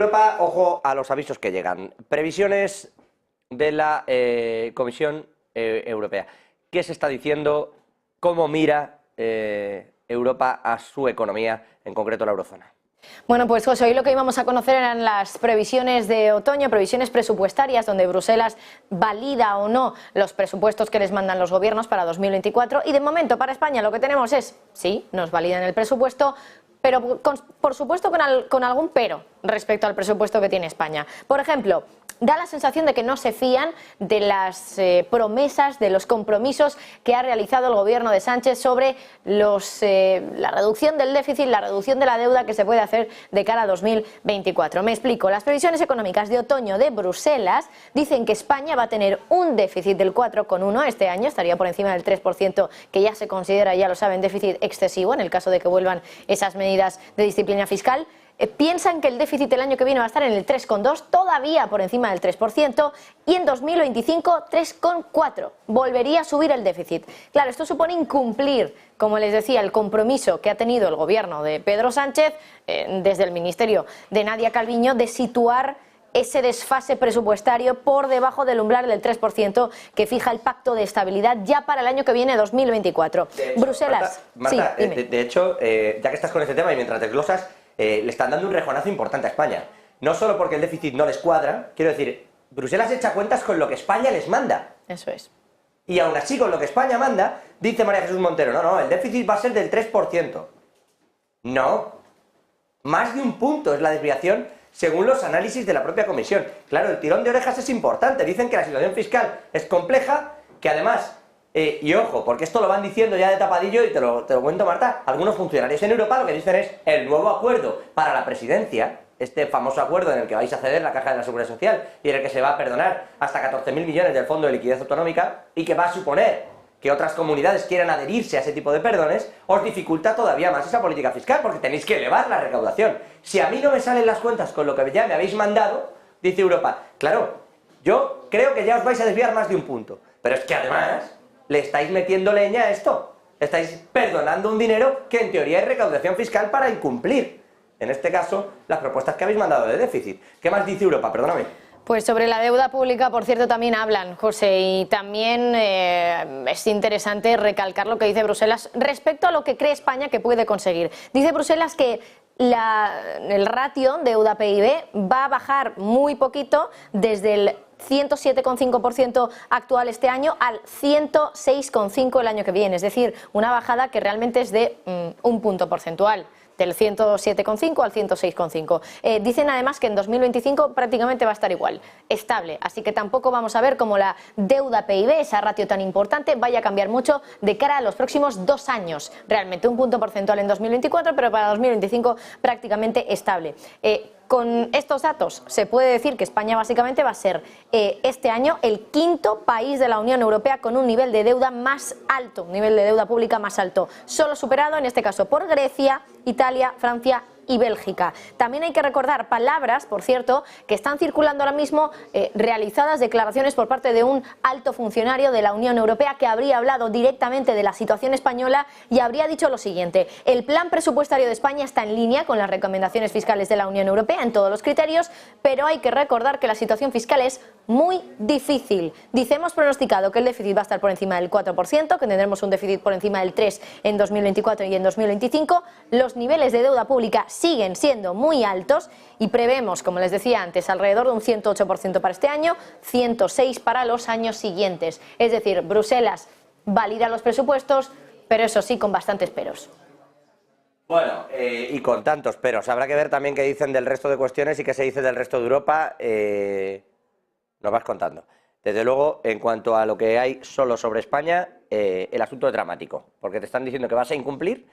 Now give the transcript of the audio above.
Europa, ojo a los avisos que llegan. Previsiones de la Comisión Europea. ¿Qué se está diciendo? ¿Cómo mira Europa a su economía, en concreto la eurozona? Bueno, pues José, hoy lo que íbamos a conocer eran las previsiones de otoño, previsiones presupuestarias, donde Bruselas valida o no los presupuestos que les mandan los gobiernos para 2024. Y de momento para España lo que tenemos es, sí, nos validan el presupuesto, pero por supuesto con algún pero respecto al presupuesto que tiene España. Por ejemplo, da la sensación de que no se fían de las promesas, de los compromisos que ha realizado el gobierno de Sánchez sobre la reducción del déficit, la reducción de la deuda que se puede hacer de cara a 2024. Me explico. Las previsiones económicas de otoño de Bruselas dicen que España va a tener un déficit del 4,1 este año, estaría por encima del 3%, que ya se considera, ya lo saben, déficit excesivo en el caso de que vuelvan esas medidas de disciplina fiscal. Piensan que el déficit el año que viene va a estar en el 3,2, todavía por encima del 3%, y en 2025 3,4. Volvería a subir el déficit. Claro, esto supone incumplir, como les decía, el compromiso que ha tenido el gobierno de Pedro Sánchez, desde el ministerio de Nadia Calviño, de situar ese desfase presupuestario por debajo del umbral del 3% que fija el Pacto de Estabilidad ya para el año que viene, 2024. De hecho, Bruselas... Marta, sí, de hecho, ya que estás con este tema y mientras desglosas, le están dando un rejonazo importante a España. No solo porque el déficit no les cuadra, quiero decir, Bruselas echa cuentas con lo que España les manda. Eso es. Y aún así, con lo que España manda, dice María Jesús Montero, no, el déficit va a ser del 3%. No. Más de un punto es la desviación según los análisis de la propia Comisión. Claro, el tirón de orejas es importante. Dicen que la situación fiscal es compleja, que además... y ojo, porque esto lo van diciendo ya de tapadillo y te lo cuento, Marta, algunos funcionarios en Europa lo que dicen es el nuevo acuerdo para la presidencia, este famoso acuerdo en el que vais a ceder la caja de la Seguridad Social y en el que se va a perdonar hasta 14.000 millones del Fondo de Liquidez Autonómica y que va a suponer que otras comunidades quieran adherirse a ese tipo de perdones, os dificulta todavía más esa política fiscal porque tenéis que elevar la recaudación. Si a mí no me salen las cuentas con lo que ya me habéis mandado, dice Europa, claro, yo creo que ya os vais a desviar más de un punto, pero es que además... le estáis metiendo leña a esto. Estáis perdonando un dinero que en teoría es recaudación fiscal para incumplir, en este caso, las propuestas que habéis mandado de déficit. ¿Qué más dice Europa? Perdóname. Pues sobre la deuda pública, por cierto, también hablan, José, y también es interesante recalcar lo que dice Bruselas respecto a lo que cree España que puede conseguir. Dice Bruselas que el ratio deuda-PIB va a bajar muy poquito desde el 107,5% actual este año al 106,5% el año que viene, es decir, una bajada que realmente es de un punto porcentual, del 107,5 al 106,5. Dicen además que en 2025 prácticamente va a estar igual, estable, así que tampoco vamos a ver cómo la deuda PIB, esa ratio tan importante, vaya a cambiar mucho de cara a los próximos 2 años, realmente un punto porcentual en 2024, pero para 2025 prácticamente estable. Con estos datos se puede decir que España básicamente va a ser este año el 5º país de la Unión Europea con un nivel de deuda más alto, un nivel de deuda pública más alto, solo superado en este caso por Grecia, Italia, Francia y Bélgica. También hay que recordar palabras, por cierto, que están circulando ahora mismo, realizadas declaraciones por parte de un alto funcionario de la Unión Europea que habría hablado directamente de la situación española y habría dicho lo siguiente: el plan presupuestario de España está en línea con las recomendaciones fiscales de la Unión Europea en todos los criterios, pero hay que recordar que la situación fiscal es muy difícil. Dice, hemos pronosticado que el déficit va a estar por encima del 4%, que tendremos un déficit por encima del 3% en 2024 y en 2025. Los niveles de deuda pública siguen siendo muy altos y prevemos, como les decía antes, alrededor de un 108% para este año, 106% para los años siguientes. Es decir, Bruselas valida los presupuestos, pero eso sí, con bastantes peros. Bueno, y con tantos peros. Habrá que ver también qué dicen del resto de cuestiones y qué se dice del resto de Europa. Nos vas contando. Desde luego, en cuanto a lo que hay solo sobre España, el asunto es dramático, porque te están diciendo que vas a incumplir